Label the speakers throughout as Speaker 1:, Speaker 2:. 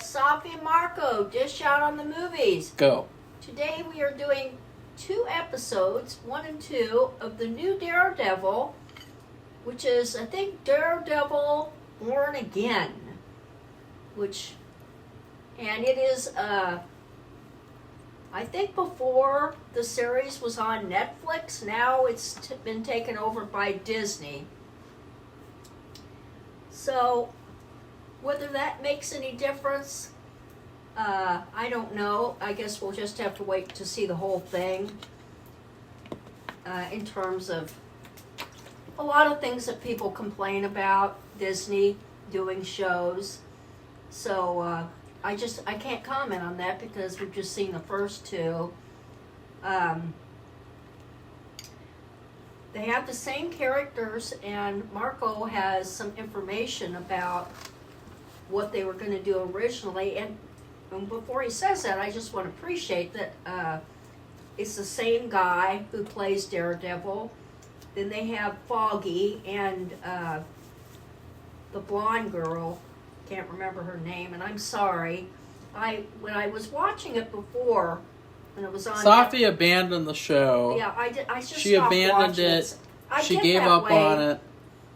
Speaker 1: It's Safi and Marco, Dish Out on the Movies.
Speaker 2: Go.
Speaker 1: Today we are doing 2 episodes, 1 and 2, of the new Daredevil, which is, I think, Daredevil Born Again. And it is, I think before the series was on Netflix, now it's been taken over by Disney. So, whether that makes any difference, I don't know. I guess we'll just have to wait to see the whole thing. In terms of a lot of things that people complain about Disney doing shows. So I can't comment on that because we've just seen the first 2. They have the same characters, and Marco has some information about what they were going to do originally. And before he says that, I just want to appreciate that it's the same guy who plays Daredevil. Then they have Foggy and the blonde girl. Can't remember her name, and I'm sorry. When I was watching it before, when it was on,
Speaker 2: Safi abandoned the show.
Speaker 1: Yeah, I did. I just
Speaker 2: she abandoned it. She gave up on it.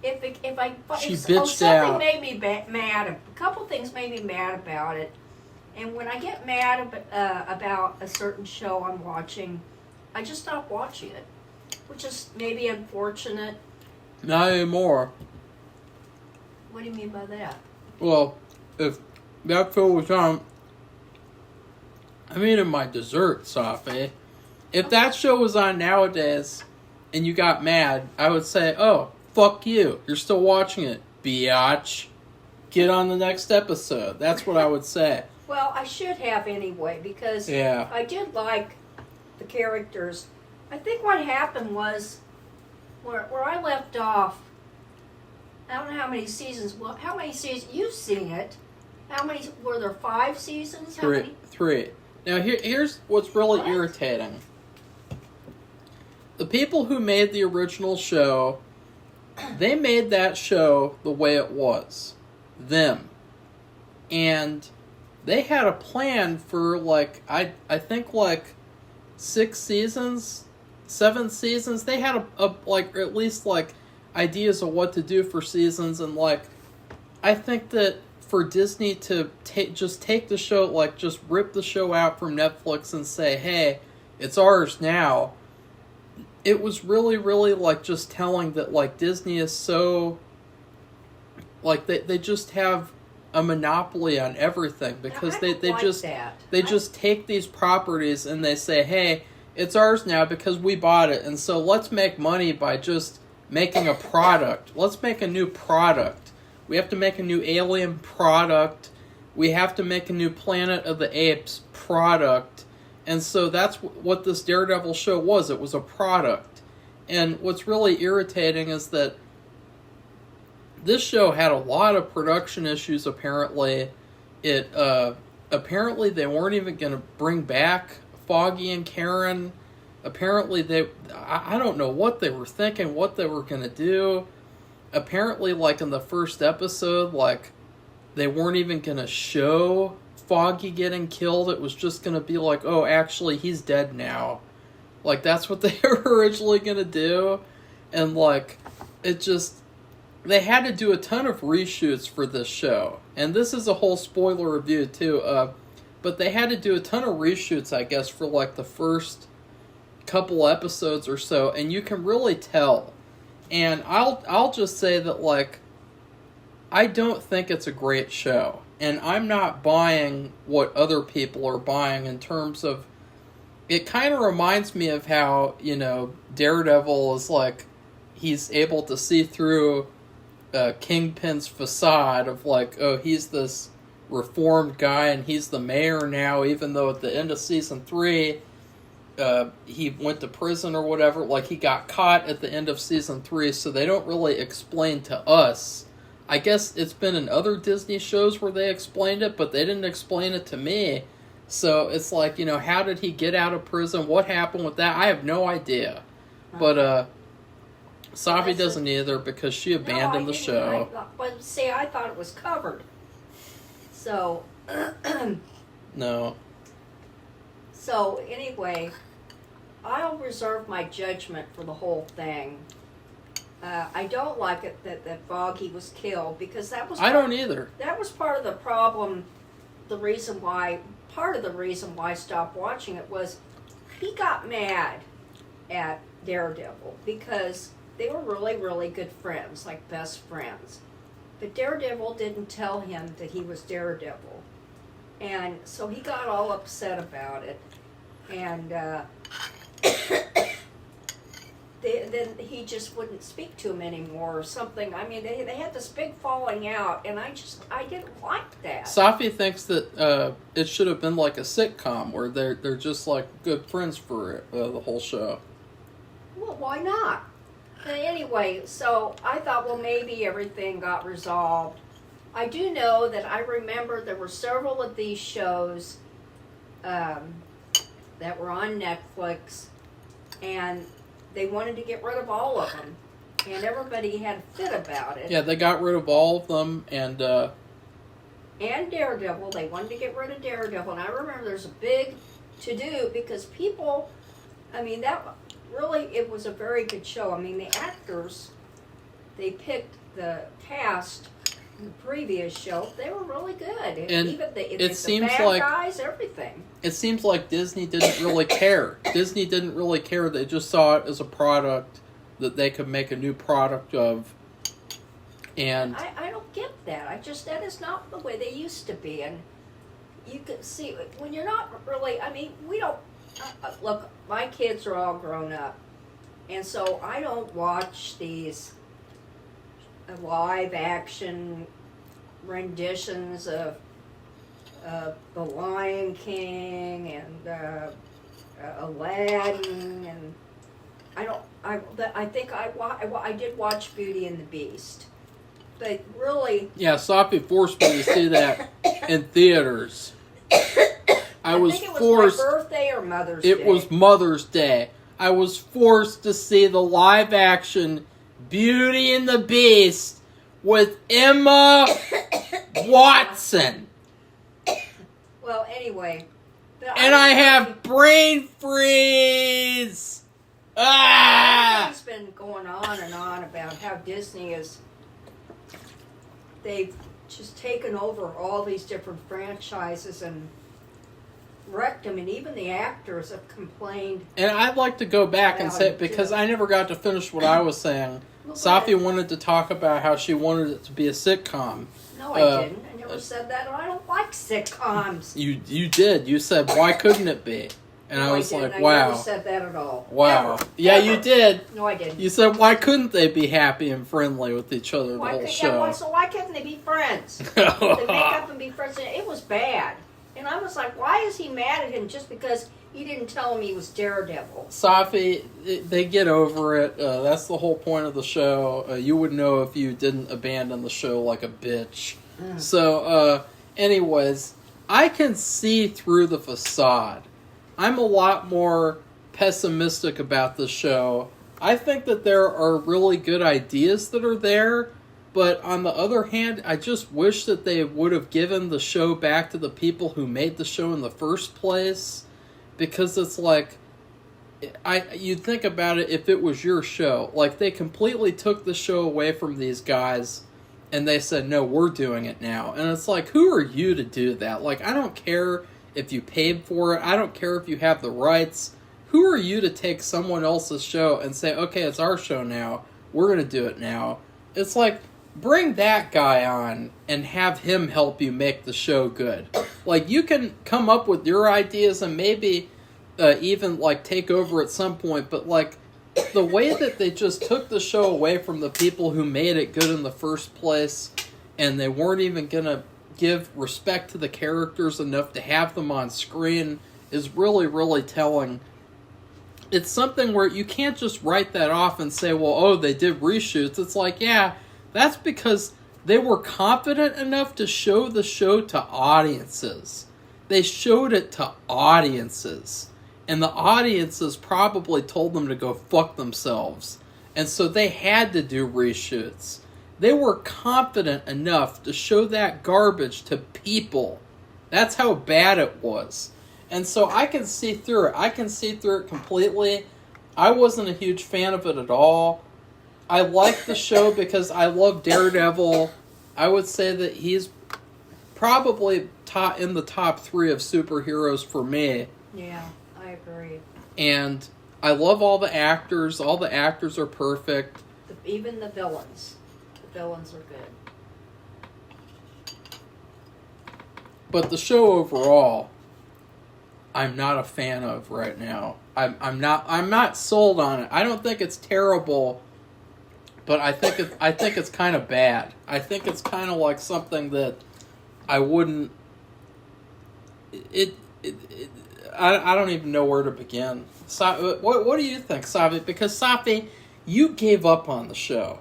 Speaker 2: She bitched out.
Speaker 1: Something made me mad. A couple things made me mad about it. And when I get mad about a certain show I'm watching, I just stop watching it, which is maybe unfortunate.
Speaker 2: Not anymore.
Speaker 1: What do you mean by that?
Speaker 2: Well, if that show was on, I'm eating my dessert, Safi. If that show was on nowadays and you got mad, I would say, oh, fuck you. You're still watching it, biatch. Get on the next episode. That's what I would say.
Speaker 1: Well, I should have anyway, because I did like the characters. I think what happened was, where I left off, I don't know how many seasons, how many seasons, you've seen it. How many, were there 5 seasons? How many?
Speaker 2: 3. Now, here's what's really irritating. The people who made the original show, they made that show the way it was. Them. And they had a plan for, I think 6 seasons, 7 seasons. They had at least ideas of what to do for seasons, and I think that for Disney to just take the show, just rip the show out from Netflix and say, hey, it's ours now, it was really, really just telling that Disney is so, they just have a monopoly on everything, because they just take these properties and they say, hey, it's ours now because we bought it, and so let's make money by just making a product. Let's make a new product. We have to make a new Alien product. We have to make a new Planet of the Apes product. And so that's what this Daredevil show was. It was a product. And what's really irritating is that this show had a lot of production issues, apparently. Apparently they weren't even going to bring back Foggy and Karen. Apparently I don't know what they were thinking, what they were going to do. Apparently, in the first episode, they weren't even going to show Foggy getting killed. It was just going to be oh, actually, he's dead now. That's what they were originally going to do. And, it just, they had to do a ton of reshoots for this show. And this is a whole spoiler review, too. But they had to do a ton of reshoots, I guess, for, the first couple episodes or so. And you can really tell. And I'll just say that, I don't think it's a great show. And I'm not buying what other people are buying in terms of, it kind of reminds me of how, Daredevil is he's able to see through Kingpin's facade of oh, he's this reformed guy and he's the mayor now, even though at the end of season 3, he went to prison or whatever. He got caught at the end of season 3, so they don't really explain to us. I guess it's been in other Disney shows where they explained it, but they didn't explain it to me. So it's how did he get out of prison? What happened with that? I have no idea. But Safi doesn't either, because she abandoned the show.
Speaker 1: But see, I thought it was covered. So
Speaker 2: No.
Speaker 1: So anyway, I'll reserve my judgment for the whole thing. I don't like it that Foggy was killed, because that was.
Speaker 2: I don't either.
Speaker 1: That was part of the problem. Part of the reason why I stopped watching it was he got mad at Daredevil because they were really, really good friends, like best friends. But Daredevil didn't tell him that he was Daredevil. And so he got all upset about it. And then he just wouldn't speak to him anymore or something. I mean, they had this big falling out, and I didn't like that.
Speaker 2: Safi thinks that it should have been like a sitcom where they're just like good friends for the whole show.
Speaker 1: Well, why not? Anyway, so I thought, well, maybe everything got resolved. I do know that I remember there were several of these shows that were on Netflix, and they wanted to get rid of all of them, and everybody had a fit about it.
Speaker 2: Yeah, they got rid of all of them, and
Speaker 1: Daredevil. They wanted to get rid of Daredevil, and I remember there's a big to-do because people, I mean, it was a very good show. I mean, the actors, they picked the cast in the previous show. They were really good.
Speaker 2: And
Speaker 1: even
Speaker 2: it seems
Speaker 1: the bad
Speaker 2: like
Speaker 1: guys, everything.
Speaker 2: It seems like Disney didn't really care. Disney didn't really care. They just saw it as a product that they could make a new product of. And
Speaker 1: I don't get that. That is not the way they used to be. And you can see when you're not really. I mean, we don't. Look, my kids are all grown up, and so I don't watch these live action renditions of The Lion King and Aladdin, and I think I did watch Beauty and the Beast, but really,
Speaker 2: yeah, Safi forced me to see that in theaters. I was
Speaker 1: think it was
Speaker 2: forced.
Speaker 1: my birthday or Mother's Day.
Speaker 2: It was Mother's Day. I was forced to see the live action Beauty and the Beast with Emma Watson.
Speaker 1: Well, anyway.
Speaker 2: And I have brain freeze! Ah!
Speaker 1: Everybody's been going on and on about how Disney they've just taken over all these different franchises and wrecked them, and even the actors have complained.
Speaker 2: And I'd like to go back and say, because I never got to finish what I was saying.
Speaker 1: Well,
Speaker 2: Safi wanted to talk about how she wanted it to be a sitcom.
Speaker 1: No, I didn't. I never said that. I don't like sitcoms.
Speaker 2: You did. You said, why couldn't it be? And
Speaker 1: No,
Speaker 2: I was
Speaker 1: didn't.
Speaker 2: like, wow.
Speaker 1: I never said that at all.
Speaker 2: Wow.
Speaker 1: Ever.
Speaker 2: Yeah,
Speaker 1: Ever.
Speaker 2: you did.
Speaker 1: No, I didn't.
Speaker 2: You said, why couldn't they be happy and friendly with each other the whole show?
Speaker 1: So why couldn't they be friends? They make up and be friends. It was bad. And I was like, why is he mad at him just because he didn't tell him he was Daredevil?
Speaker 2: Safi, they get over it. That's the whole point of the show. You would know if you didn't abandon the show like a bitch. So, anyways, I can see through the facade. I'm a lot more pessimistic about the show. I think that there are really good ideas that are there, but on the other hand, I just wish that they would have given the show back to the people who made the show in the first place, because it's like, you'd think about it if it was your show. Like, they completely took the show away from these guys, and they said, no, we're doing it now. And it's like, who are you to do that? Like, I don't care if you paid for it. I don't care if you have the rights. Who are you to take someone else's show and say, okay, it's our show now. We're going to do it now. It's like, bring that guy on and have him help you make the show good. Like, you can come up with your ideas and maybe even, like, take over at some point, but, like, the way that they just took the show away from the people who made it good in the first place, and they weren't even going to give respect to the characters enough to have them on screen, is really, really telling. It's something where you can't just write that off and say, well, oh, they did reshoots. It's like, yeah, that's because they were confident enough to show the show to audiences. They showed it to audiences. And the audiences probably told them to go fuck themselves. And so they had to do reshoots. They were confident enough to show that garbage to people That's how bad it was. And so I can see through it. I can see through it completely. I wasn't a huge fan of it at all. I like the show because I love Daredevil. I would say that he's probably in the top 3 of superheroes for me.
Speaker 1: Yeah, I agree.
Speaker 2: And I love all the actors. All the actors are perfect.
Speaker 1: Even the villains. The villains are good.
Speaker 2: But the show overall, I'm not a fan of right now. I'm not sold on it. I don't think it's terrible, but I think it's kind of bad. I think it's kind of like something that I wouldn't. I don't even know where to begin. What do you think, Safi? Because Safi, you gave up on the show,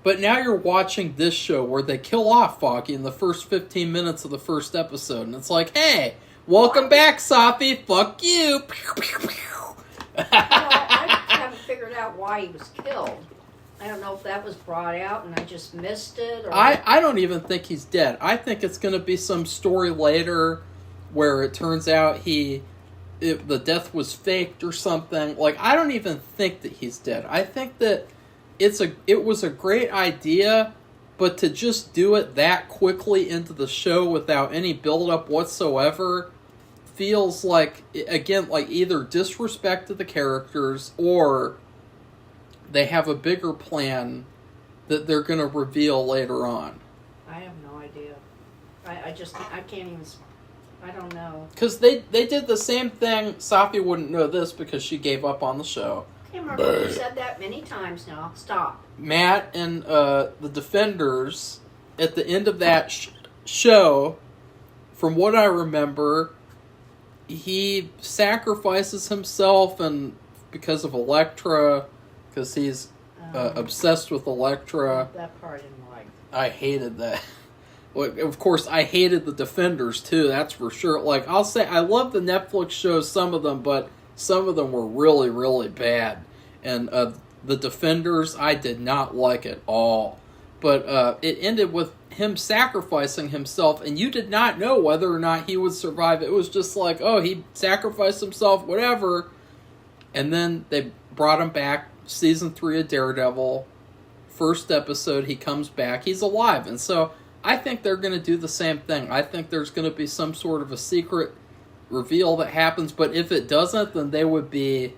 Speaker 2: but now you're watching this show where they kill off Foggy in the first 15 minutes of the first episode, and it's like, hey, welcome back, Safi. Fuck you.
Speaker 1: I haven't figured out why he was killed. I don't know if that was brought out and I just missed it. Or
Speaker 2: I don't even think he's dead. I think it's going to be some story later where it turns out the death was faked or something. Like, I don't even think that he's dead. I think that it was a great idea, but to just do it that quickly into the show without any build-up whatsoever feels like, again, like either disrespect to the characters or they have a bigger plan that they're going to reveal later on.
Speaker 1: I have no idea. I can't even, I don't know.
Speaker 2: Because they did the same thing. Safi wouldn't know this because she gave up on the show.
Speaker 1: Okay, Marco, you've said that many times now. Stop.
Speaker 2: Matt and the Defenders, at the end of that show, from what I remember, he sacrifices himself and because of Elektra, because he's obsessed with Elektra.
Speaker 1: That part I didn't like.
Speaker 2: I hated that. Well, of course, I hated the Defenders too. That's for sure. Like, I'll say I love the Netflix shows, some of them, but some of them were really, really bad. And the Defenders, I did not like at all. But it ended with him sacrificing himself, and you did not know whether or not he would survive. It was just like, oh, he sacrificed himself, whatever. And then they brought him back, season 3 of Daredevil. First episode, he comes back. He's alive. And so I think they're going to do the same thing. I think there's going to be some sort of a secret reveal that happens, but if it doesn't, then they would be...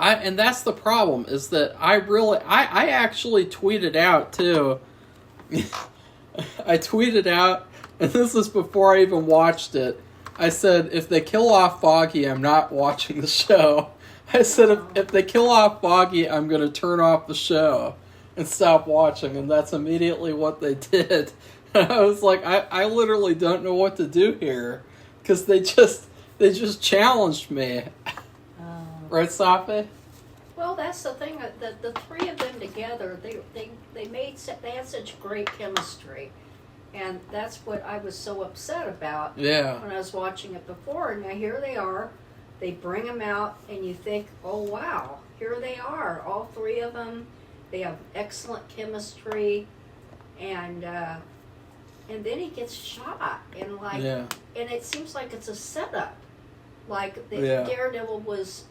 Speaker 2: and that's the problem, is that I actually tweeted out, too. I tweeted out, and this is before I even watched it. I said, if they kill off Foggy, I'm not watching the show. I said, if they kill off Foggy, I'm going to turn off the show and stop watching, and that's immediately what they did. And I was like, I literally don't know what to do here, because they just challenged me. Right, Safi?
Speaker 1: Well, that's the thing. The 3 of them together, they had such great chemistry, and that's what I was so upset about.
Speaker 2: Yeah.
Speaker 1: When I was watching it before, and now here they are. They bring them out, and you think, oh wow, here they are, all 3 of them. They have excellent chemistry, and then he gets shot, and and it seems like it's a setup. Like Daredevil was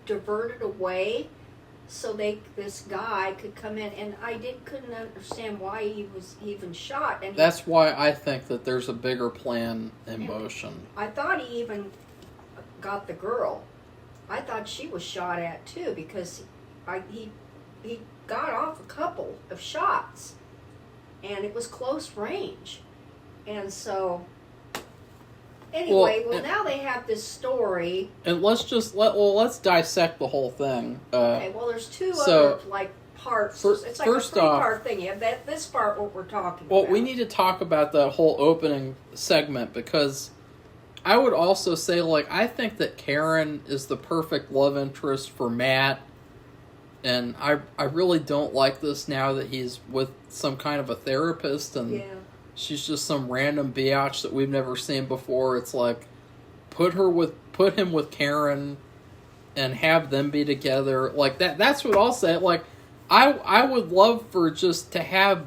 Speaker 1: diverted away so this guy could come in, and I couldn't understand why he was even shot. And
Speaker 2: that's why I think that there's a bigger plan in motion.
Speaker 1: I thought he even got the girl. I thought she was shot at too, because he got off a couple of shots, and it was close range, and so. Anyway, well now they have this story.
Speaker 2: And let's dissect the whole thing.
Speaker 1: Okay, well there's 2 other parts. It's like a 3-part thing. You have this part what we're talking about.
Speaker 2: Well, we need to talk about that whole opening segment, because I would also say, I think that Karen is the perfect love interest for Matt, and I really don't like this now that he's with some kind of a therapist, and she's just some random biatch that we've never seen before. It's like, put him with Karen and have them be together. Like, that's what I'll say. Like, I would love for just to have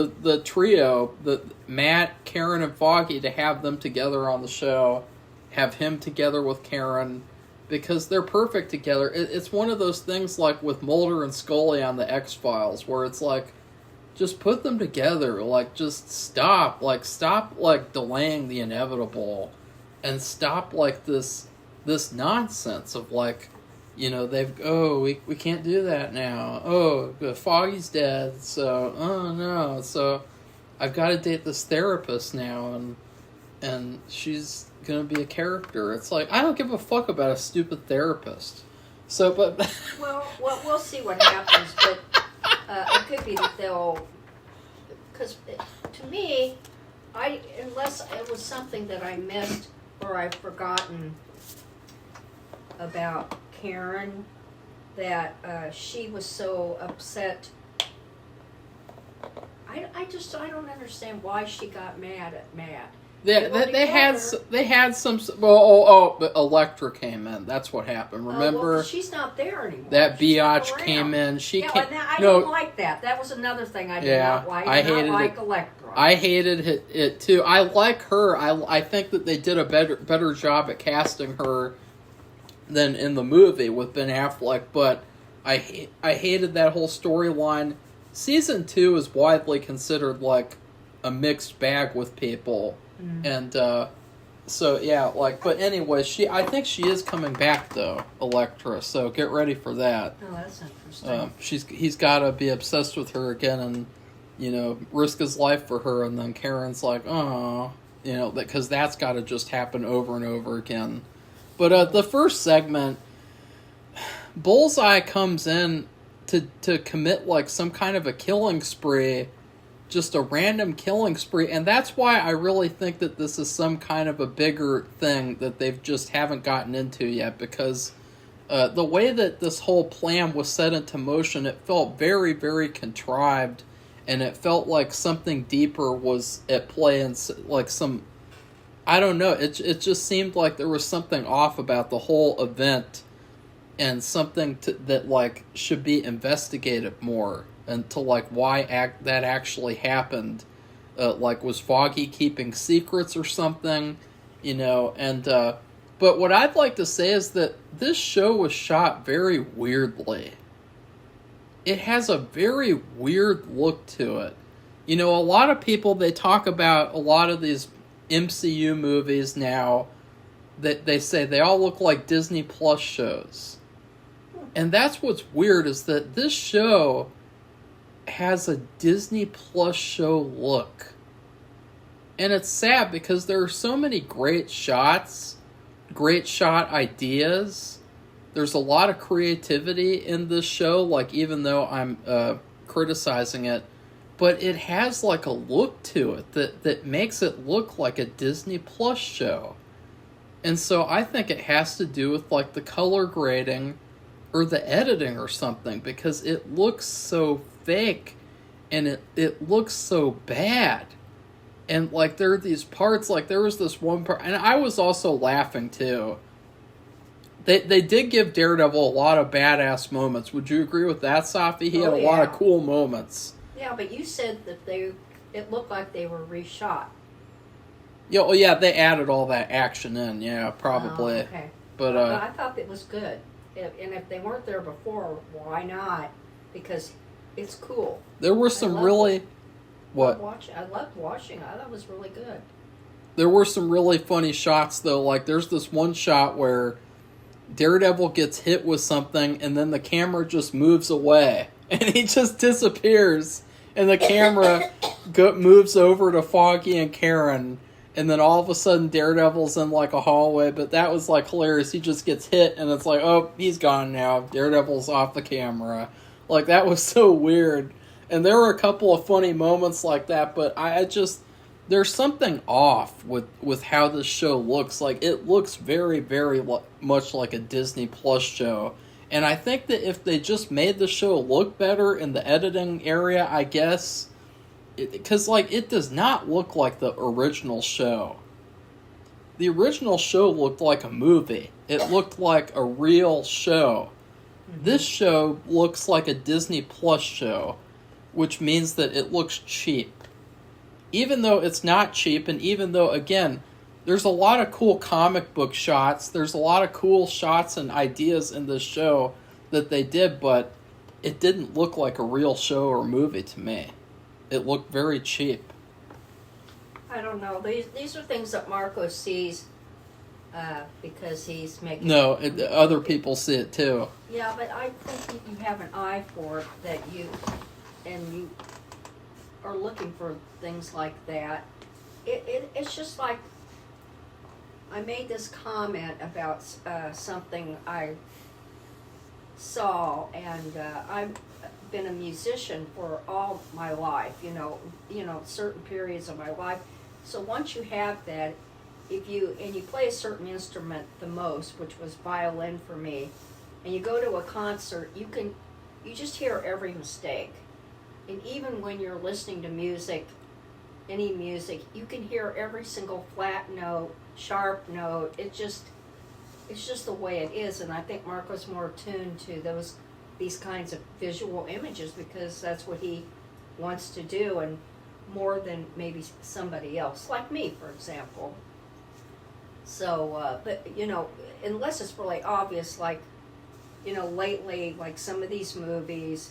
Speaker 2: the trio, the Matt, Karen, and Foggy, to have them together on the show, have him together with Karen, because they're perfect together. It's one of those things like with Mulder and Scully on the X-Files, where it's like, just put them together. Like, just stop delaying the inevitable, and stop like this nonsense of like, you know, we can't do that now. Oh, Foggy's dead, so oh no, so I've got to date this therapist now, and she's gonna be a character. It's like, I don't give a fuck about a stupid therapist. So, but
Speaker 1: well, we'll see what happens. But it could be that they'll, because to me, unless it was something that I missed or I've forgotten about Karen, that she was so upset. I don't understand why she got mad at Matt.
Speaker 2: they had some. But Elektra came in. That's what happened. Remember?
Speaker 1: Well, she's not there anymore.
Speaker 2: That
Speaker 1: she's
Speaker 2: biatch came in.
Speaker 1: I don't like that. That was another thing I did not like. I did not like Elektra.
Speaker 2: I hated it too. I like her. I think that they did a better job at casting her than in the movie with Ben Affleck. But I hated that whole storyline. Season 2 is widely considered like a mixed bag with people. And so yeah, like, but anyway, I think she is coming back though, Elektra. So get ready for that.
Speaker 1: Oh, that's interesting.
Speaker 2: He's got to be obsessed with her again, and you know, risk his life for her. And then Karen's like, oh, you know, because that's got to just happen over and over again. But the first segment, Bullseye comes in to commit like some kind of a killing spree. Just a random killing spree, and that's why I really think that this is some kind of a bigger thing that they've just haven't gotten into yet, because the way that this whole plan was set into motion, it felt very, very contrived, and it felt like something deeper was at play, and like some, I don't know, it just seemed like there was something off about the whole event, and something that like should be investigated more. And to like why that actually happened, like was Foggy keeping secrets or something, you know? And but what I'd like to say is that this show was shot very weirdly. It has a very weird look to it. You know, a lot of people, they talk about a lot of these MCU movies now that they say they all look like Disney Plus shows, and that's what's weird, is that this show has a Disney Plus show look. And it's sad because there are so many great shots, great shot ideas. There's a lot of creativity in this show, like, even though I'm criticizing it, but it has like a look to it that makes it look like a Disney Plus show. And so I think it has to do with like the color grading or the editing or something, because it looks so fake, and it looks so bad. And like there are these parts, like there was this one part, and I was also laughing too. They did give Daredevil a lot of badass moments. Would you agree with that, Safi? He had a lot of cool moments.
Speaker 1: Yeah, but you said that it looked like they were reshot.
Speaker 2: Yeah, well, yeah, they added all that action in. Yeah, probably.
Speaker 1: Oh, okay.
Speaker 2: But
Speaker 1: I thought it was good. And if they weren't there before, why not? Because it's cool.
Speaker 2: There were some really... What?
Speaker 1: I loved watching. I thought it was really good.
Speaker 2: There were some really funny shots, though. Like, there's this one shot where Daredevil gets hit with something, and then the camera just moves away. And he just disappears. And the camera moves over to Foggy and Karen. And then all of a sudden, Daredevil's in, like, a hallway. But that was, like, hilarious. He just gets hit, and it's like, oh, he's gone now. Daredevil's off the camera. Like, that was so weird. And there were a couple of funny moments like that. But I just... There's something off with how this show looks. Like, it looks very, very much like a Disney Plus show. And I think that if they just made the show look better in the editing area, I guess... Because, like, it does not look like the original show. The original show looked like a movie. It looked like a real show. Mm-hmm. This show looks like a Disney Plus show. which means that it looks cheap. Even though it's not cheap, and even though, again, there's a lot of cool comic book shots, there's a lot of cool shots and ideas in this show that they did, but it didn't look like a real show or movie to me. It looked very cheap.
Speaker 1: I don't know. These are things that Marco sees because he's making...
Speaker 2: No, other people see it too.
Speaker 1: Yeah, but I think you have an eye for it, that you are looking for things like that. It's just like, I made this comment about something I saw, and I've been a musician for all my life, you know, certain periods of my life. So once you have that, if you play a certain instrument the most, which was violin for me, and you go to a concert, you just hear every mistake. And even when you're listening to music, any music, you can hear every single flat note, sharp note. It's just the way it is. And I think Marco's more attuned to these kinds of visual images because that's what he wants to do, and more than maybe somebody else, like me, for example. So, but, unless it's really obvious, like, lately, like some of these movies,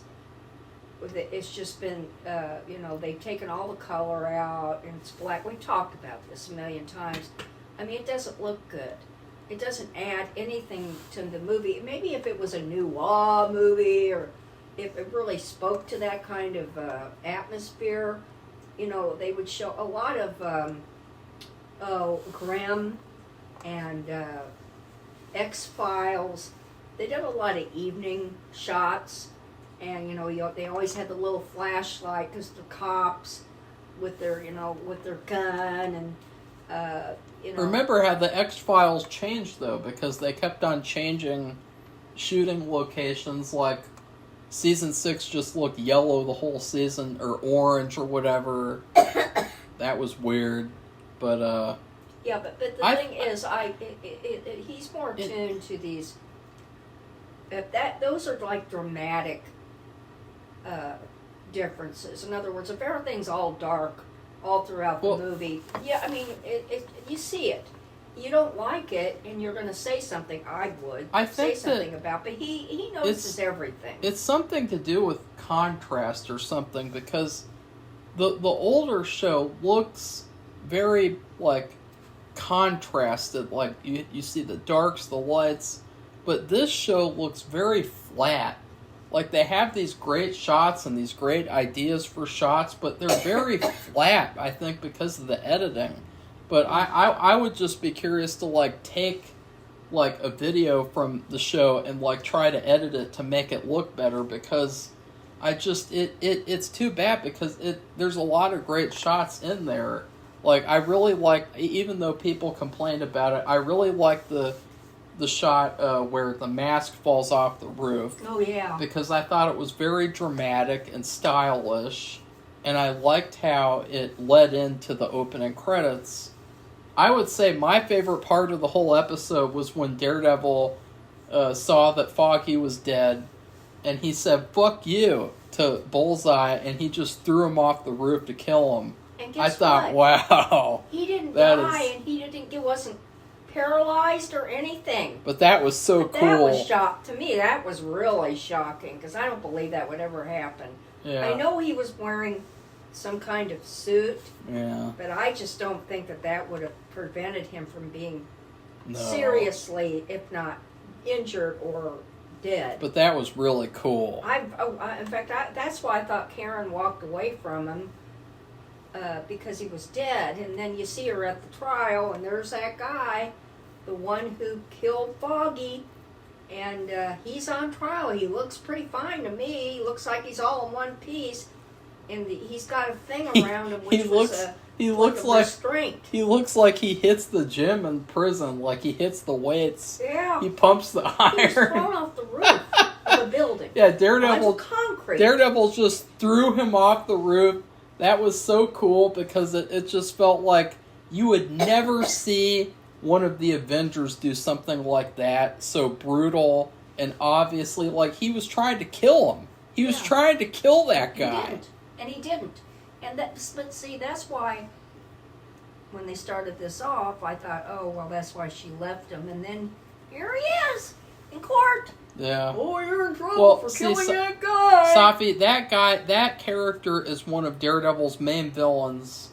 Speaker 1: it's just been, they've taken all the color out and it's black. We've talked about this a million times. I mean, it doesn't look good. It doesn't add anything to the movie. Maybe if it was a noir movie, or if it really spoke to that kind of atmosphere, they would show a lot of Grimm and X-Files. They did a lot of evening shots, and they always had the little flashlight because they're cops with their gun, and
Speaker 2: Remember how the X-Files changed though, because they kept on changing shooting locations. Like season 6 just looked yellow the whole season, or orange or whatever. That was weird, but
Speaker 1: yeah, but the thing is, he's more attuned to these. Those are like dramatic differences. In other words, if everything's all dark all throughout the movie, yeah, I mean, you see it. You don't like it, and you're going to say something. I would say something about, but he notices everything.
Speaker 2: It's something to do with contrast or something, because the older show looks very like contrasted. Like you see the darks, the lights, but this show looks very flat. Like they have these great shots and these great ideas for shots, but they're very flat, I think, because of the editing. But I would just be curious to like take like a video from the show and like try to edit it to make it look better, because it's too bad, because there's a lot of great shots in there. Like I really like, even though people complained about it, I really like the shot where the mask falls off the roof.
Speaker 1: Oh, yeah.
Speaker 2: Because I thought it was very dramatic and stylish, and I liked how it led into the opening credits. I would say my favorite part of the whole episode was when Daredevil saw that Foggy was dead, and he said, "Fuck you," to Bullseye, and he just threw him off the roof to kill him.
Speaker 1: And guess
Speaker 2: I thought,
Speaker 1: what?
Speaker 2: wow.
Speaker 1: He didn't die, and he wasn't paralyzed or anything.
Speaker 2: But that was so cool.
Speaker 1: That was to me, that was really shocking, because I don't believe that would ever happen.
Speaker 2: Yeah.
Speaker 1: I know he was wearing some kind of suit,
Speaker 2: yeah,
Speaker 1: but I just don't think that would have prevented him from being seriously, if not injured or dead.
Speaker 2: But that was really cool.
Speaker 1: In fact, that's why I thought Karen walked away from him, because he was dead. And then you see her at the trial, and there's that guy, the one who killed Foggy, and he's on trial. He looks pretty fine to me. He looks like he's all in one piece, and he's got a thing around him which
Speaker 2: he looks like
Speaker 1: restraint.
Speaker 2: He looks like he hits the gym in prison, like he hits the weights.
Speaker 1: Yeah.
Speaker 2: He pumps the iron.
Speaker 1: He was thrown off the roof of the building.
Speaker 2: Yeah, Daredevil.
Speaker 1: Concrete.
Speaker 2: Daredevil just threw him off the roof. That was so cool, because it just felt like you would never see one of the Avengers do something like that, so brutal, and obviously, like, he was trying to kill him. He was trying to kill that guy.
Speaker 1: and he didn't. And but see, that's why when they started this off, I thought, oh, well, that's why she left him. And then here he is in court.
Speaker 2: Yeah.
Speaker 1: Oh, you're in trouble for killing that guy.
Speaker 2: Safi, that character is one of Daredevil's main villains.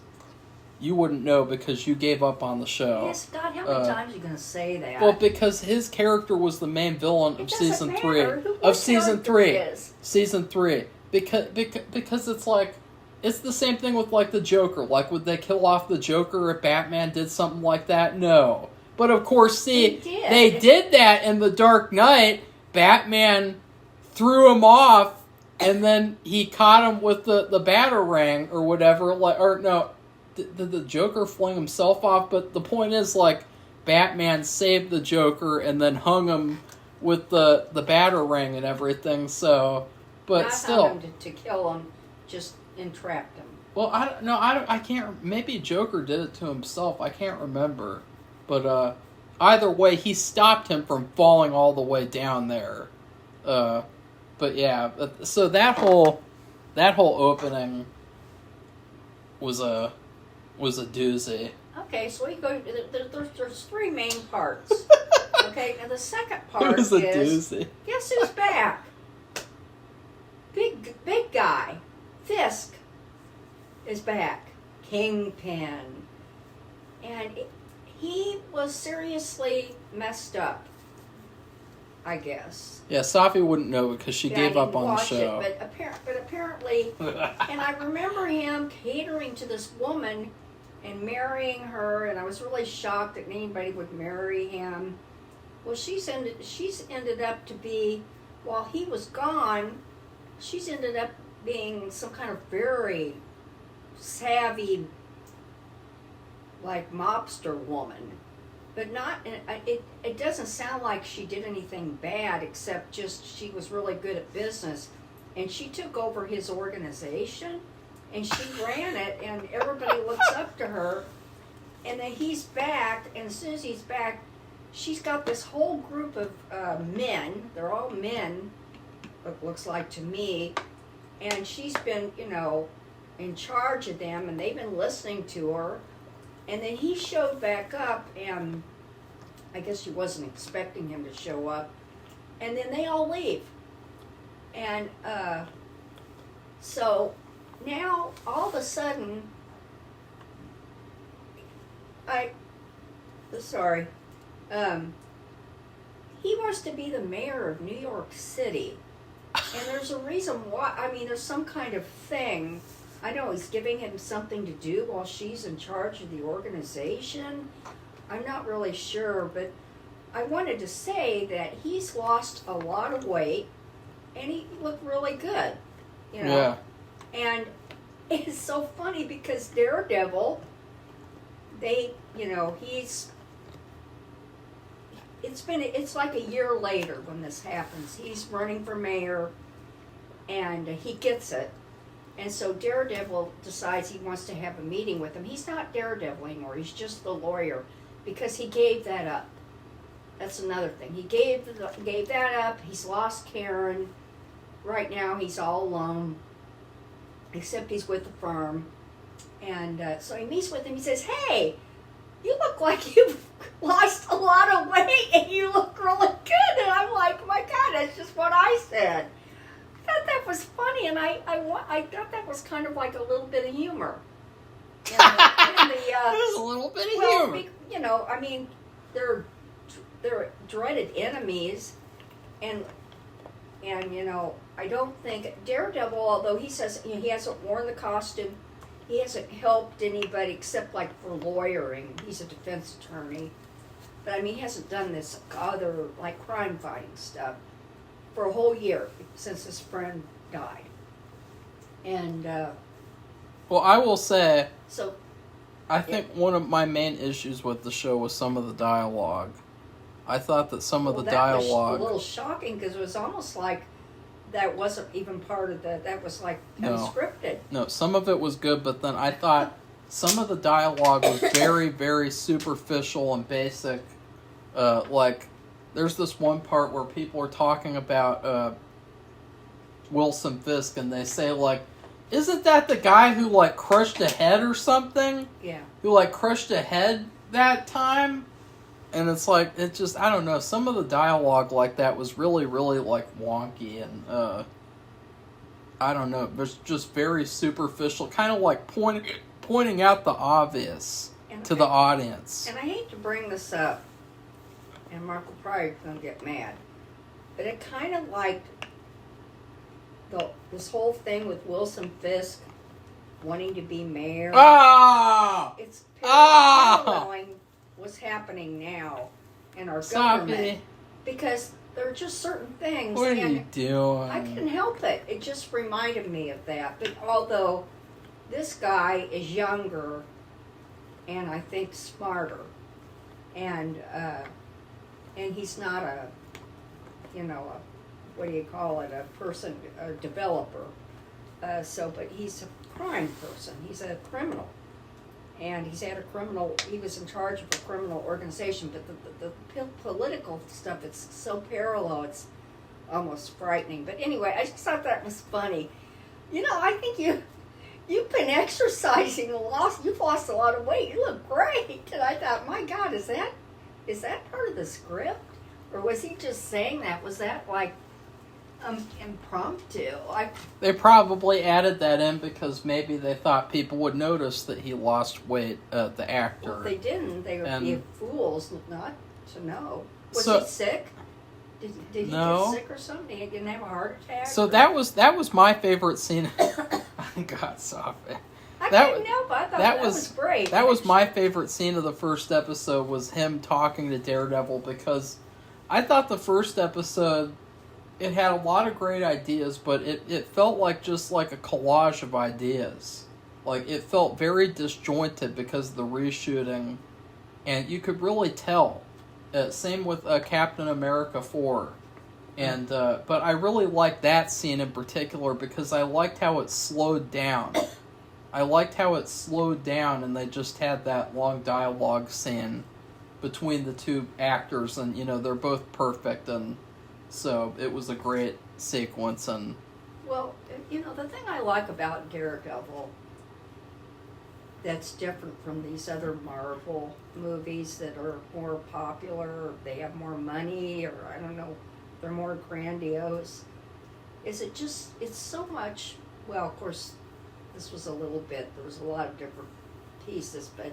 Speaker 2: You wouldn't know because you gave up on the show.
Speaker 1: Yes, God, how many times are you going to say that?
Speaker 2: Well, because his character was the main villain of season 3.
Speaker 1: Of season 3.
Speaker 2: Season 3. Because it's like, it's the same thing with like the Joker. Like, would they kill off the Joker if Batman did something like that? No. But of course, see, they did that in The Dark Knight. Batman threw him off, and then he caught him with the batarang or whatever. Like, or no, did the Joker fling himself off? But the point is, like, Batman saved the Joker and then hung him with the batarang and everything. So, but
Speaker 1: not
Speaker 2: still,
Speaker 1: hung him to kill him, just entrapped him.
Speaker 2: Well, I can't. Maybe Joker did it to himself. I can't remember, but either way, he stopped him from falling all the way down there. But yeah, so that whole opening was a doozy.
Speaker 1: Okay, so we go. There's 3 main parts. Okay, and the second part
Speaker 2: is doozy.
Speaker 1: Guess who's back? Big guy, Fisk, is back. Kingpin, and he was seriously messed up, I guess.
Speaker 2: Yeah, Safi wouldn't know because she gave up on the show.
Speaker 1: But apparently, and I remember him catering to this woman and marrying her, and I was really shocked that anybody would marry him. Well, she's ended up to be, while he was gone, she's ended up being some kind of very savvy, like, mobster woman. But not, it doesn't sound like she did anything bad, except just she was really good at business. And she took over his organization, and she ran it, and everybody looks up to her. And then he's back, and as soon as he's back, she's got this whole group of men. They're all men, it looks like to me. And she's been, in charge of them, and they've been listening to her. And then he showed back up, and I guess she wasn't expecting him to show up. And then they all leave. And so now, all of a sudden, he wants to be the mayor of New York City. And there's a reason why. I mean, there's some kind of thing. I know he's giving him something to do while she's in charge of the organization. I'm not really sure, but I wanted to say that he's lost a lot of weight, and he looked really good,
Speaker 2: Yeah.
Speaker 1: And it's so funny because Daredevil, it's like a year later when this happens. He's running for mayor, and he gets it. And so Daredevil decides he wants to have a meeting with him. He's not Daredevil anymore. He's just the lawyer because he gave that up. That's another thing. He gave that up. He's lost Karen. Right now he's all alone, except he's with the firm. And so he meets with him. He says, "Hey, you look like you've lost a lot of weight and you look really good." And I'm like, "My God, that's just what I said." I thought that was funny, and I thought that was kind of like a little bit of humor.
Speaker 2: There's a little bit of humor.
Speaker 1: I mean, they're dreaded enemies, and I don't think Daredevil, although he says he hasn't worn the costume, he hasn't helped anybody except like for lawyering. He's a defense attorney, but I mean he hasn't done this other like crime fighting stuff for a whole year since his friend died. And
Speaker 2: well, I will say,
Speaker 1: so
Speaker 2: I think one of my main issues with the show was some of the dialogue. I thought that some of the dialogue
Speaker 1: was a little shocking because it was almost like that wasn't even part of that was like unscripted.
Speaker 2: No, some of it was good, but then I thought some of the dialogue was very, very superficial and basic. Like, there's this one part where people are talking about Wilson Fisk, and they say, like, Isn't that the guy who, like, crushed a head or something?
Speaker 1: Yeah.
Speaker 2: Who, like, crushed a head that time? And it's like, it just, I don't know, some of the dialogue like that was really, really, like, wonky and, I don't know, it was just very superficial, kind of like pointing out the obvious to the audience.
Speaker 1: And I hate to bring this up, and Mark will probably gonna get mad, but it kind of like this whole thing with Wilson Fisk wanting to be mayor. It's paralleling what's happening now in our government. Because there are just certain things.
Speaker 2: What are you doing?
Speaker 1: I couldn't help it. It just reminded me of that. But although this guy is younger and I think smarter, and he's not a what do you call it, a developer. But he's a crime person. He's a criminal. And he was in charge of a criminal organization, but the political stuff, it's so parallel, it's almost frightening. But anyway, I just thought that was funny. I think you've been exercising you've lost a lot of weight. You look great. And I thought, my God, is that part of the script? Or was he just saying that? Was that like impromptu?
Speaker 2: They probably added that in because maybe they thought people would notice that he lost weight, the actor.
Speaker 1: Well, if they didn't, they would be fools not to know. Was he sick? Did he get sick or something? He didn't have a heart attack?
Speaker 2: So that was my favorite scene. God, Safi.
Speaker 1: I couldn't help it. I thought that was great.
Speaker 2: That was my favorite scene of the first episode, was him talking to Daredevil, because I thought the first episode, it had a lot of great ideas, but it felt like just like a collage of ideas. Like, it felt very disjointed because of the reshooting, and you could really tell. Same with Captain America 4. And but I really liked that scene in particular because I liked how it slowed down. And they just had that long dialogue scene between the two actors, and they're both perfect, and so it was a great sequence. And
Speaker 1: well, the thing I like about Daredevil that's different from these other Marvel movies that are more popular, or they have more money, or I don't know, they're more grandiose, is it's so much, well, of course, this was a little bit, there was a lot of different pieces, but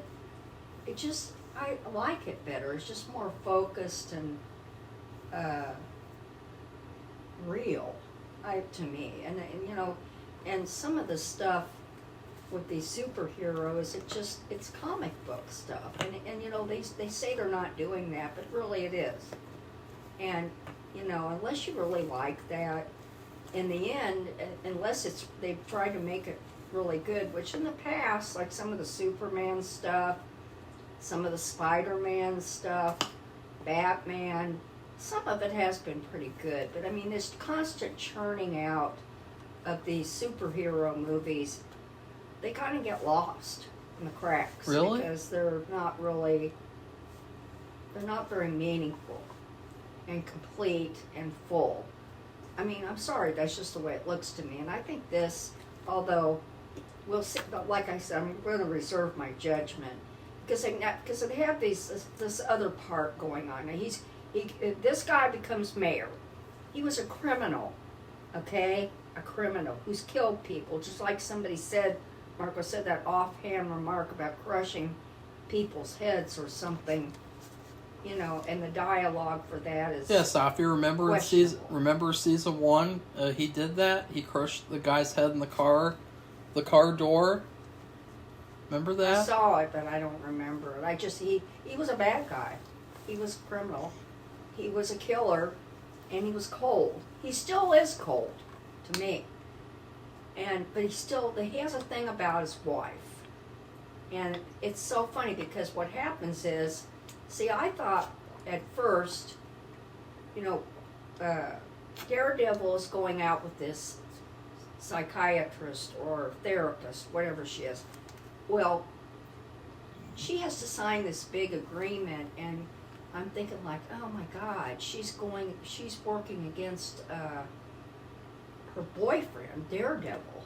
Speaker 1: I like it better. It's just more focused and real, to me. And some of the stuff with these superheroes, it's comic book stuff. And they say they're not doing that, but really it is. And, unless you really like that, in the end, unless they've tried to make it really good, which in the past, like some of the Superman stuff, some of the Spider-Man stuff, Batman, some of it has been pretty good. But this constant churning out of these superhero movies, they kind of get lost in the cracks.
Speaker 2: Really?
Speaker 1: Because they're not very meaningful and complete and full. I'm sorry, that's just the way it looks to me. And I think this, although we'll see, like I said, I'm going to reserve my judgment because they have this other part going on. Now this guy becomes mayor. He was a criminal, okay? A criminal who's killed people, just like somebody said. Marco said that offhand remark about crushing people's heads or something. And the dialogue for that is
Speaker 2: Safi, remember season 1? He did that. He crushed the guy's head in the car door. Remember that?
Speaker 1: I saw it, but I don't remember it. He was a bad guy. He was a criminal. He was a killer, and he was cold. He still is cold, to me. But he has a thing about his wife. And it's so funny because what happens is, I thought at first, Daredevil is going out with this psychiatrist or therapist, whatever she is. Well, she has to sign this big agreement, and I'm thinking like, oh my God, she's working against her boyfriend, Daredevil,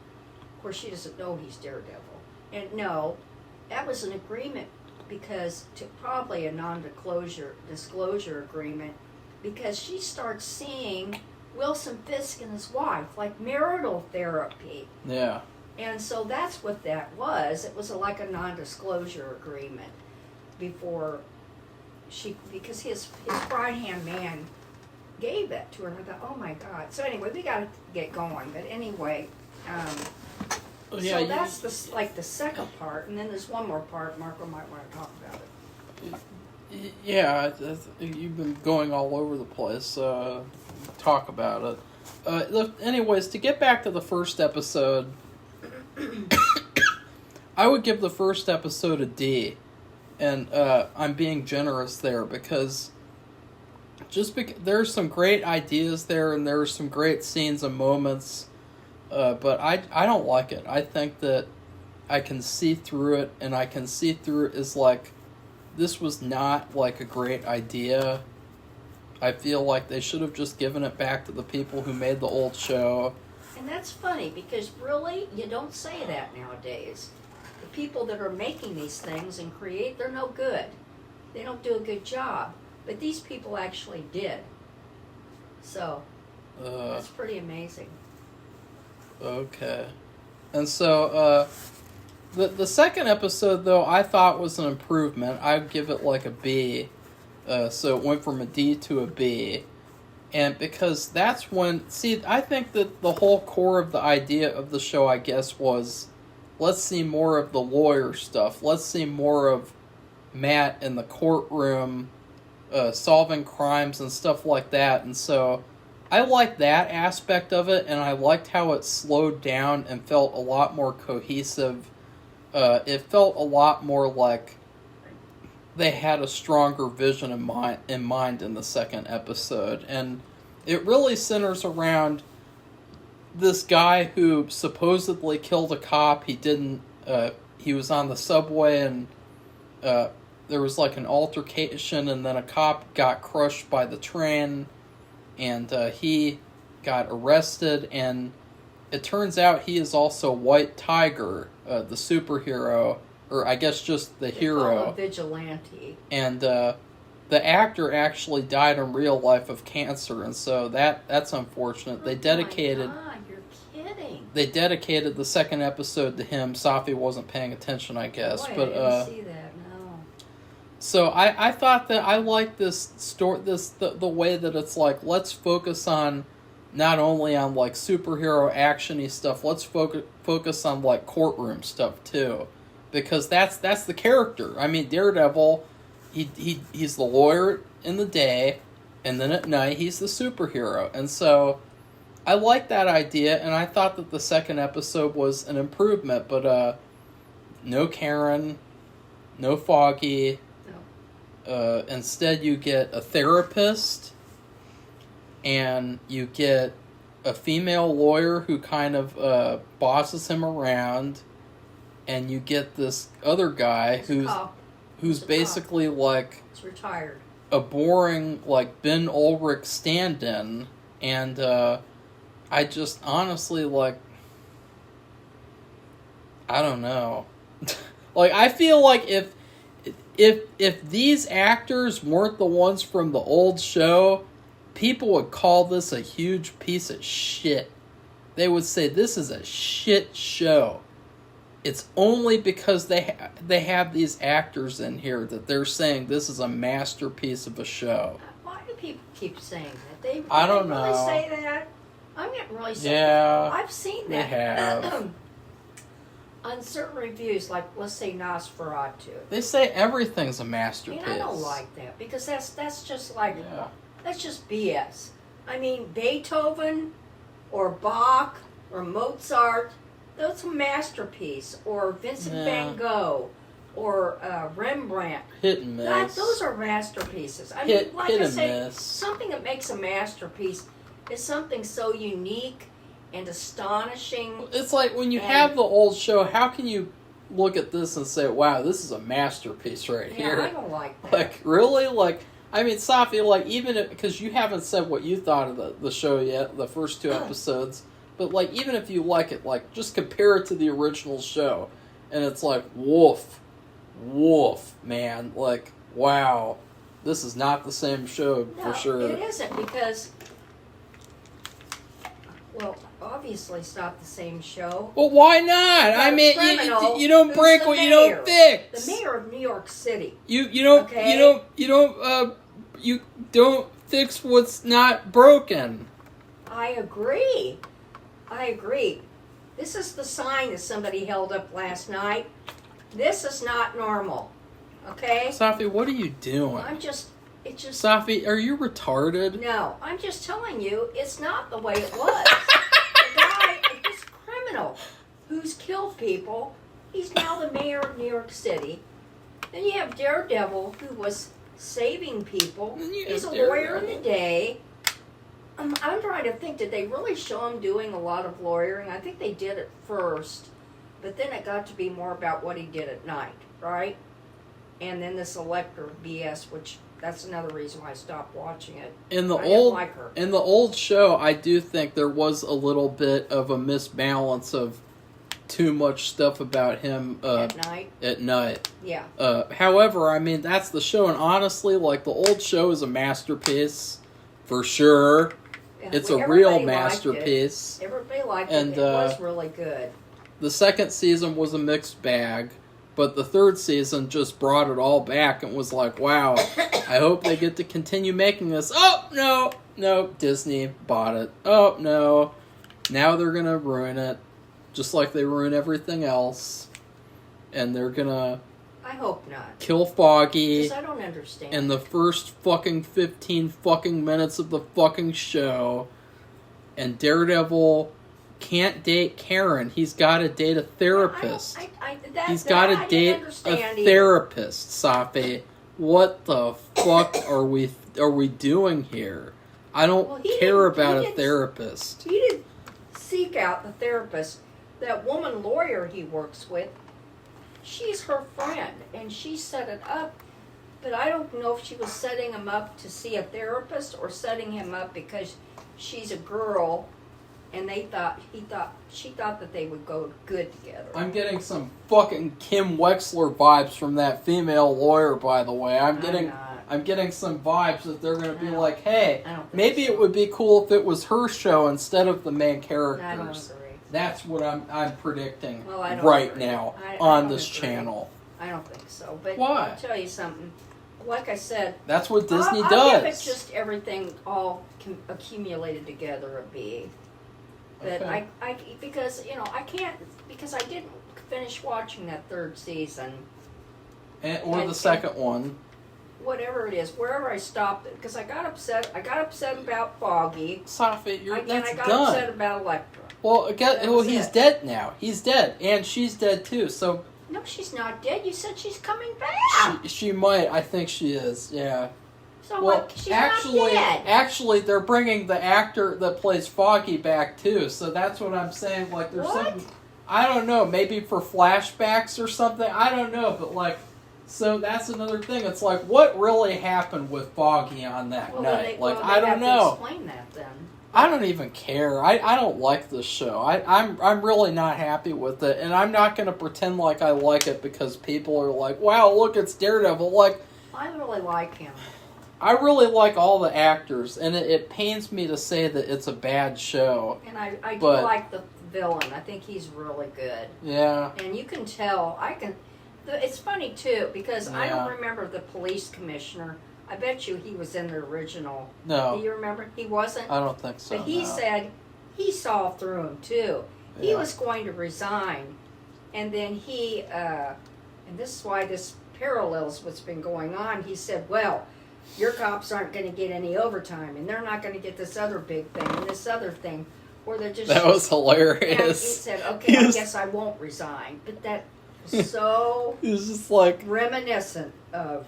Speaker 1: course, she doesn't know he's Daredevil. And no, that was an agreement because probably a disclosure agreement, because she starts seeing Wilson Fisk and his wife, like marital therapy.
Speaker 2: Yeah.
Speaker 1: And so that's what that was. It was like a non-disclosure agreement before because his right-hand man gave that to her. And I thought, oh my God. So anyway, we got to get going. But anyway, so that's the second part. And then there's one more part. Marco might want to talk about it.
Speaker 2: Yeah, you've been going all over the place. Talk about it. Anyways, to get back to the first episode, I would give the first episode a D. And I'm being generous there because there's some great ideas there and there's some great scenes and moments, but I don't like it. I think that I can see through it, and I can see through it as like this was not like a great idea. I feel like they should have just given it back to the people who made the old show.
Speaker 1: And that's funny because really you don't say that nowadays. The people that are making these things and they're no good. They don't do a good job. But these people actually did. So, that's pretty amazing.
Speaker 2: Okay. And so, the second episode, though, I thought was an improvement. I'd give it like a B. So it went from a D to a B. And because that's when... See, I think that the whole core of the idea of the show, I guess, was... Let's see more of the lawyer stuff. Let's see more of Matt in the courtroom solving crimes and stuff like that. And so I liked that aspect of it, and I liked how it slowed down and felt a lot more cohesive. It felt a lot more like they had a stronger vision in mind in the second episode. And it really centers around this guy who supposedly killed a cop. He didn't. He was on the subway and there was like an altercation, and then a cop got crushed by the train, and he got arrested. And it turns out he is also White Tiger, the superhero, or I guess just the hero.
Speaker 1: Call him vigilante.
Speaker 2: And the actor actually died in real life of cancer, and so that's unfortunate. They dedicated.
Speaker 1: Oh my God.
Speaker 2: They dedicated the second episode to him. Safi wasn't paying attention, I guess.
Speaker 1: Boy,
Speaker 2: but
Speaker 1: I didn't see that, no.
Speaker 2: So I thought that I liked this story, the way that it's like, let's focus on not only on like superhero actiony stuff, let's focus on like courtroom stuff too, because that's the character. I mean, Daredevil, he's the lawyer in the day, and then at night he's the superhero, and so. I liked that idea, and I thought that the second episode was an improvement, but no Karen, no Foggy. No. Instead, you get a therapist, and you get a female lawyer who kind of bosses him around, and you get this other guy who's basically like
Speaker 1: he's retired,
Speaker 2: a boring like Ben Ulrich stand-in, and I just honestly, like, I don't know. Like, I feel like if these actors weren't the ones from the old show, people would call this a huge piece of shit. They would say this is a shit show. It's only because they have these actors in here that they're saying this is a masterpiece of a show.
Speaker 1: Why do people keep saying that?
Speaker 2: I don't
Speaker 1: really
Speaker 2: know.
Speaker 1: Say that? I'm getting really sick.
Speaker 2: Yeah,
Speaker 1: I've seen that.
Speaker 2: They have.
Speaker 1: On certain reviews, like let's say Nosferatu.
Speaker 2: They say everything's a masterpiece.
Speaker 1: And I don't like that because that's just like that's just BS. I mean, Beethoven or Bach or Mozart, that's a masterpiece. Or Vincent Van Gogh or Rembrandt.
Speaker 2: Hit and miss.
Speaker 1: Those are masterpieces. I mean, like
Speaker 2: hit
Speaker 1: I
Speaker 2: and
Speaker 1: say,
Speaker 2: miss.
Speaker 1: something that makes a masterpiece is something so unique and astonishing.
Speaker 2: It's like when you have the old show, how can you look at this and say, wow, this is a masterpiece right here?
Speaker 1: Yeah, I don't like that.
Speaker 2: Like, really? Like, I mean, Safi, like, even because you haven't said what you thought of the show yet, the first two episodes, But, like, even if you like it, like, just compare it to the original show. And it's like, woof, man. Like, wow. This is not the same show, for sure.
Speaker 1: No, it isn't, because, well, obviously it's not the same show.
Speaker 2: Well, why not? I mean, you don't break what you don't fix.
Speaker 1: The mayor of New York City.
Speaker 2: You don't fix what's not broken.
Speaker 1: I agree. This is the sign that somebody held up last night. This is not normal. Okay?
Speaker 2: Safi, what are you doing? Safi, are you retarded?
Speaker 1: No, I'm just telling you, it's not the way it was. The guy, this criminal who's killed people, he's now the mayor of New York City. Then you have Daredevil, who was saving people. He's a lawyer in the day. I'm trying to think, did they really show him doing a lot of lawyering? I think they did at first, but then it got to be more about what he did at night, right? And then this elector BS, which that's another reason why I stopped watching it.
Speaker 2: In the
Speaker 1: in
Speaker 2: old show, I do think there was a little bit of a misbalance of too much stuff about him
Speaker 1: at night. Yeah.
Speaker 2: However, I mean, that's the show, and honestly, like, the old show is a masterpiece for sure.
Speaker 1: Yeah,
Speaker 2: it's a real masterpiece.
Speaker 1: Everybody liked it. It was really good.
Speaker 2: The second season was a mixed bag, but the third season just brought it all back and was like, wow, I hope they get to continue making this. Oh, no, Disney bought it. Oh, no, now they're going to ruin it, just like they ruin everything else. And they're going to...
Speaker 1: I hope not.
Speaker 2: Kill Foggy.
Speaker 1: Because I don't understand.
Speaker 2: In the first fucking 15 fucking minutes of the fucking show. And Daredevil can't date Karen. He's got to date a therapist. He's got to date a therapist, Safi. What the fuck are we doing here? I don't care about a therapist.
Speaker 1: He didn't seek out the therapist. That woman lawyer he works with, she's her friend, and she set it up, but I don't know if she was setting him up to see a therapist or setting him up because she's a girl, and she thought that they would go good together.
Speaker 2: I'm getting some fucking Kim Wexler vibes from that female lawyer, by the way. I'm getting some vibes that they're going to be like, hey, maybe it would be cool if it was her show instead of the main characters.
Speaker 1: I don't agree.
Speaker 2: That's what I'm predicting now
Speaker 1: on
Speaker 2: this channel.
Speaker 1: I don't think so. But
Speaker 2: why?
Speaker 1: I'll tell you something. Like I said,
Speaker 2: that's what Disney does.
Speaker 1: I'll give it just everything all accumulated together a B. That
Speaker 2: okay.
Speaker 1: because I can't, because I didn't finish watching that third season.
Speaker 2: Or the second one.
Speaker 1: Whatever it is, wherever I stopped it, because I got upset about Foggy.
Speaker 2: Safi, that's
Speaker 1: I got
Speaker 2: done.
Speaker 1: upset about Electra.
Speaker 2: Well, he's dead now. He's dead, and she's dead too. So
Speaker 1: no, she's not dead. You said she's coming back.
Speaker 2: She might. I think she is. Yeah.
Speaker 1: So she's not dead.
Speaker 2: Actually, they're bringing the actor that plays Foggy back too. So that's what I'm saying. Like, there's something. I don't know. Maybe for flashbacks or something. I don't know. But like. So that's another thing. It's like, what really happened with Foggy on that night? I don't know.
Speaker 1: Explain that then.
Speaker 2: I don't even care. I don't like this show. I'm really not happy with it, and I'm not going to pretend like I like it because people are like, wow, look, it's Daredevil. Like,
Speaker 1: I really like him.
Speaker 2: I really like all the actors, and it pains me to say that it's a bad show.
Speaker 1: And I do like the villain. I think he's really good.
Speaker 2: Yeah.
Speaker 1: And you can tell. It's funny, too, because I don't remember the police commissioner. I bet you he was in the original.
Speaker 2: No.
Speaker 1: Do you remember? He wasn't?
Speaker 2: I don't think so.
Speaker 1: But he said he saw through him, too. Yeah. He was going to resign. And then and this is why this parallels what's been going on. He said, well, your cops aren't going to get any overtime, and they're not going to get this other big thing and this other thing. Or they're just...
Speaker 2: That was hilarious.
Speaker 1: And he said, okay, I guess I won't resign. But that... So
Speaker 2: it's just like
Speaker 1: reminiscent of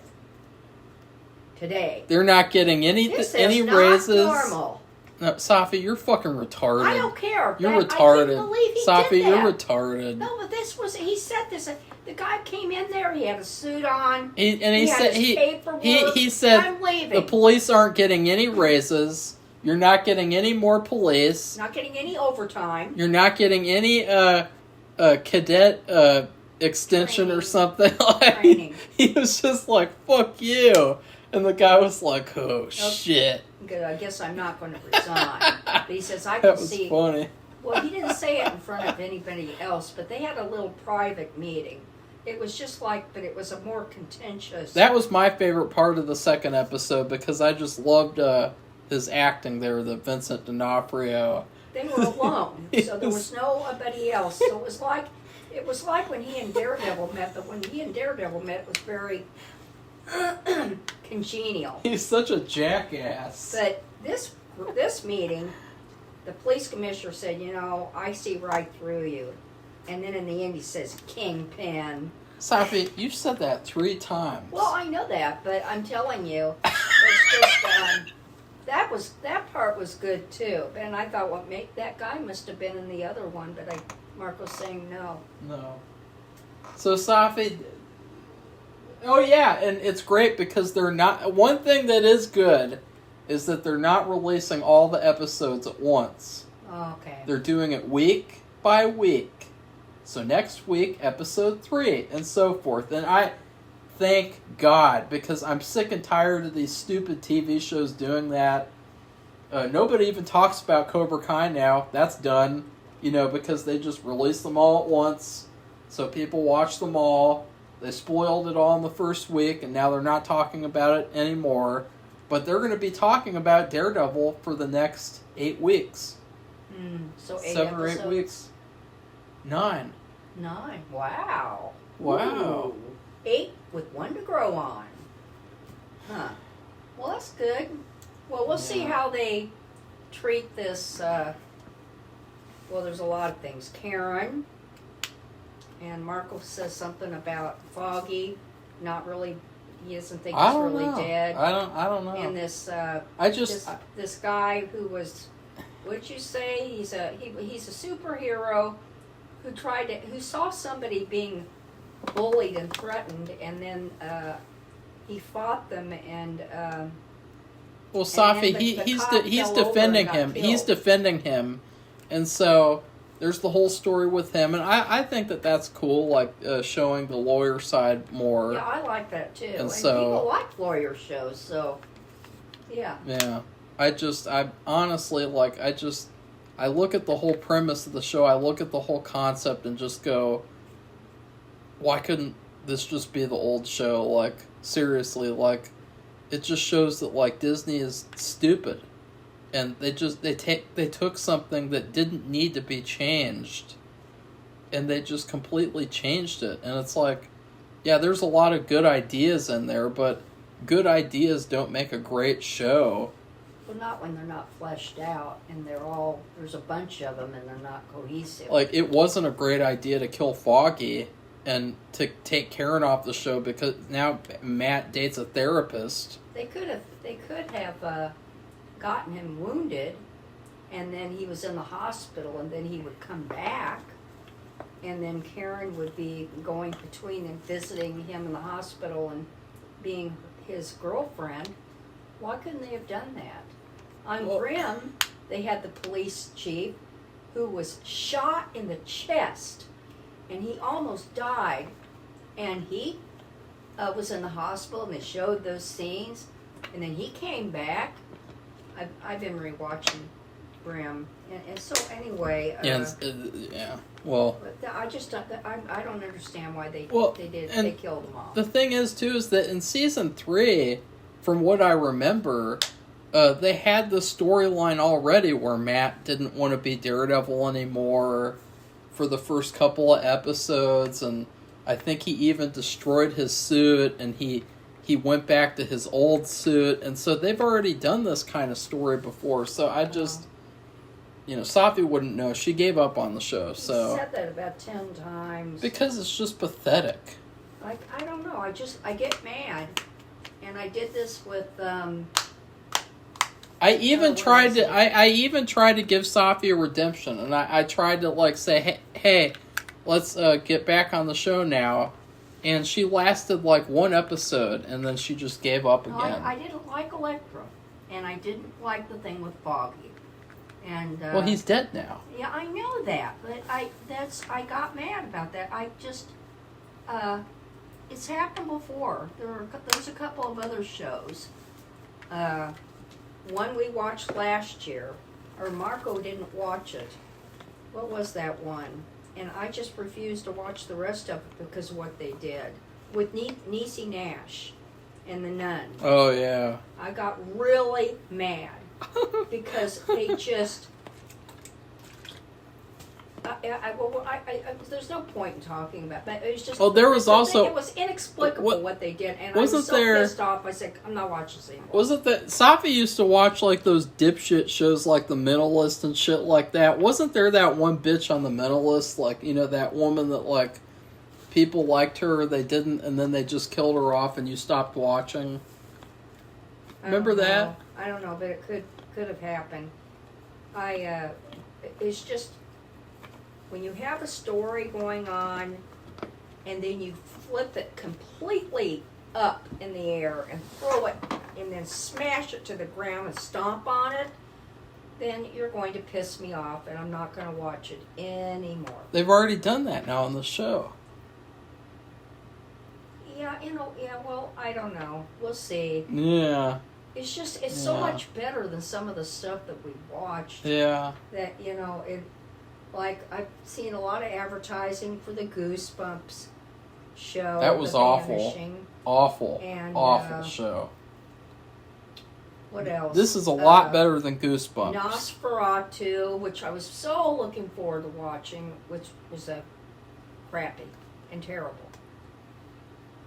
Speaker 1: today.
Speaker 2: They're not getting any raises.
Speaker 1: Normal.
Speaker 2: No, Safi, you're fucking retarded.
Speaker 1: I don't care.
Speaker 2: You're retarded.
Speaker 1: I can't believe he
Speaker 2: Safi,
Speaker 1: did that.
Speaker 2: You're retarded.
Speaker 1: No, but he said this. The guy came in there. He had a suit on.
Speaker 2: He said
Speaker 1: his paperwork.
Speaker 2: he said
Speaker 1: I'm leaving.
Speaker 2: The police aren't getting any raises. You're not getting any more police.
Speaker 1: Not getting any overtime.
Speaker 2: You're not getting any cadet extension
Speaker 1: Training.
Speaker 2: or something. Like,
Speaker 1: Training.
Speaker 2: he was just like, fuck you. And the guy was like, oh, shit.
Speaker 1: Good, I guess I'm not going to resign. But he says, I
Speaker 2: That
Speaker 1: can
Speaker 2: was
Speaker 1: see.
Speaker 2: funny.
Speaker 1: Well, he didn't say it in front of anybody else, but they had a little private meeting. It was just like, but it was a more contentious.
Speaker 2: That was my favorite part of the second episode because I just loved his acting there, the Vincent D'Onofrio.
Speaker 1: They were alone, so there was nobody else. So it was like when he and Daredevil met, but when he and Daredevil met, it was very congenial.
Speaker 2: He's such a jackass.
Speaker 1: But this meeting, the police commissioner said, I see right through you. And then in the end he says, Kingpin.
Speaker 2: Safi, you've said that 3 times.
Speaker 1: Well, I know that, but I'm telling you, it's just, that part was good too. And I thought, that guy must have been in the other one, but Marco's saying no.
Speaker 2: No. So Safi, oh yeah, and it's great because they're not, one thing that is good is that they're not releasing all the episodes at once.
Speaker 1: Oh, okay.
Speaker 2: They're doing it week by week. So next week, episode 3, and so forth. And I thank God, because I'm sick and tired of these stupid TV shows doing that. Nobody even talks about Cobra Kai now. That's done, because they just release them all at once. So people watch them all. They spoiled it all in the first week, and now they're not talking about it anymore. But they're going to be talking about Daredevil for the next 8 weeks.
Speaker 1: So 8
Speaker 2: 7 or 8
Speaker 1: episodes?
Speaker 2: weeks. 9.
Speaker 1: 9. Wow.
Speaker 2: Wow.
Speaker 1: Ooh. 8 with 1 to grow on. Huh. Well, that's good. Well, we'll see how they treat this. Well, there's a lot of things. Karen and Marco says something about Foggy. Not really. He doesn't think he's really dead.
Speaker 2: I don't know.
Speaker 1: And this. This guy who was. What'd you say? He's a superhero who saw somebody being bullied and threatened, and then he fought them and.
Speaker 2: Well, Safi, he's defending him. He's defending him, and so there's the whole story with him, and I think that's cool, like showing the lawyer side more.
Speaker 1: Yeah, I like that too. And
Speaker 2: so
Speaker 1: people like lawyer shows, so yeah.
Speaker 2: Yeah, I honestly I look at the whole premise of the show. I look at the whole concept and just go, why couldn't this just be the old show? Like, seriously, like, it just shows that, like, Disney is stupid. And they took something that didn't need to be changed, and they just completely changed it. And it's like, yeah, there's a lot of good ideas in there, but good ideas don't make a great show.
Speaker 1: Well, not when they're not fleshed out, and there's a bunch of them, and they're not cohesive.
Speaker 2: Like, it wasn't a great idea to kill Foggy and to take Karen off the show because now Matt dates a therapist.
Speaker 1: They could have gotten him wounded, and then he was in the hospital, and then he would come back, and then Karen would be going between and visiting him in the hospital and being his girlfriend. Why couldn't they have done that? On Grimm, they had the police chief who was shot in the chest, and he almost died, and he was in the hospital, and they showed those scenes, and then he came back. I've been rewatching Grimm, and so anyway.
Speaker 2: Yeah. Well.
Speaker 1: I just don't. I don't understand why they did.
Speaker 2: And
Speaker 1: they killed them all.
Speaker 2: The thing is, too, is that in season 3, from what I remember, they had the storyline already where Matt didn't want to be Daredevil anymore for the first couple of episodes, and I think he even destroyed his suit, and he went back to his old suit, and so they've already done this kind of story before, so I just, Safi wouldn't know. She gave up on the show, so.
Speaker 1: You said that about 10 times.
Speaker 2: Because it's just pathetic.
Speaker 1: I don't know, I get mad, and I did this with,
Speaker 2: I even tried to give Safi a redemption, and I tried to say, hey, let's get back on the show now, and she lasted 1 episode, and then she just gave up again.
Speaker 1: I didn't like Electra. and I didn't like the thing with Foggy. And
Speaker 2: Well, he's dead now.
Speaker 1: yeah, I know that, but I got mad about that. I just it's happened before. There's a couple of other shows. One we watched last year, or Marco didn't watch it. What was that one? And I just refused to watch the rest of it because of what they did with Niecy Nash and the nun.
Speaker 2: Oh, yeah.
Speaker 1: I got really mad because they just. There's no point in talking about, but it was just.
Speaker 2: Oh, there was also.
Speaker 1: It was inexplicable what they did, and I
Speaker 2: wasn't
Speaker 1: was so
Speaker 2: there,
Speaker 1: pissed off. I said, "I'm not watching this anymore."
Speaker 2: Wasn't that Safi used to watch like those dipshit shows like The Mentalist and shit like that? Wasn't there that one bitch on The Mentalist, like, you know, that woman that like people liked her or they didn't, and then they just killed her off, and you stopped watching? Remember that?
Speaker 1: I don't know, but it could have happened. It's just. When you have a story going on and then you flip it completely up in the air and throw it and then smash it to the ground and stomp on it, then you're going to piss me off and I'm not going to watch it anymore.
Speaker 2: They've already done that now on the show.
Speaker 1: Yeah, well, I don't know. We'll see.
Speaker 2: Yeah.
Speaker 1: It's so much better than some of the stuff that we watched.
Speaker 2: Yeah.
Speaker 1: That, like, I've seen a lot of advertising for the Goosebumps show.
Speaker 2: That was awful. Awful.
Speaker 1: And,
Speaker 2: awful show.
Speaker 1: What else?
Speaker 2: This is a lot better than Goosebumps.
Speaker 1: Nosferatu, which I was so looking forward to watching, which was crappy and terrible.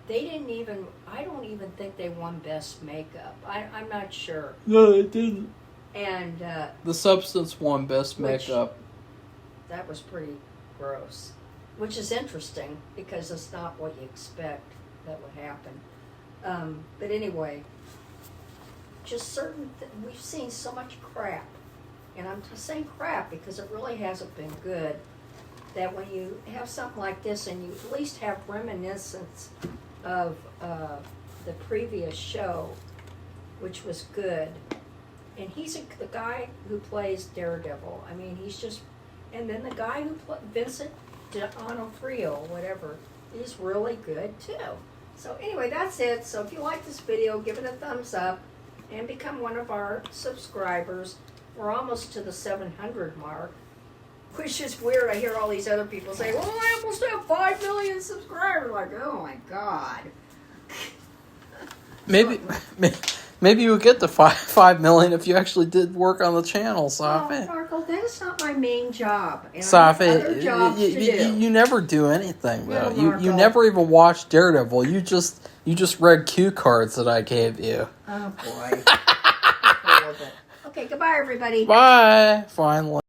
Speaker 1: I don't even think they won Best Makeup. I'm not sure.
Speaker 2: No, they didn't.
Speaker 1: And
Speaker 2: The Substance won Best Makeup.
Speaker 1: That was pretty gross, which is interesting because it's not what you expect that would happen. But anyway, just we've seen so much crap, and I'm saying crap because it really hasn't been good, that when you have something like this and you at least have reminiscence of the previous show, which was good, and he's the guy who plays Daredevil. I mean, he's just. And then the guy who Vincent D'Onofrio, whatever, he's really good too. So anyway, that's it. So if you like this video, give it a thumbs up and become one of our subscribers. We're almost to the 700 mark, which is weird. I hear all these other people say, well, I almost have 5 million subscribers. Like, oh my God.
Speaker 2: Maybe you would get to 5 million if you actually did work on the channel, Safi.
Speaker 1: Well, Marco, that is not my main job. And
Speaker 2: Safi, you never do anything though. You never even watched Daredevil. You just read cue cards that I gave you.
Speaker 1: Oh boy. Okay, goodbye everybody.
Speaker 2: Bye. Finally.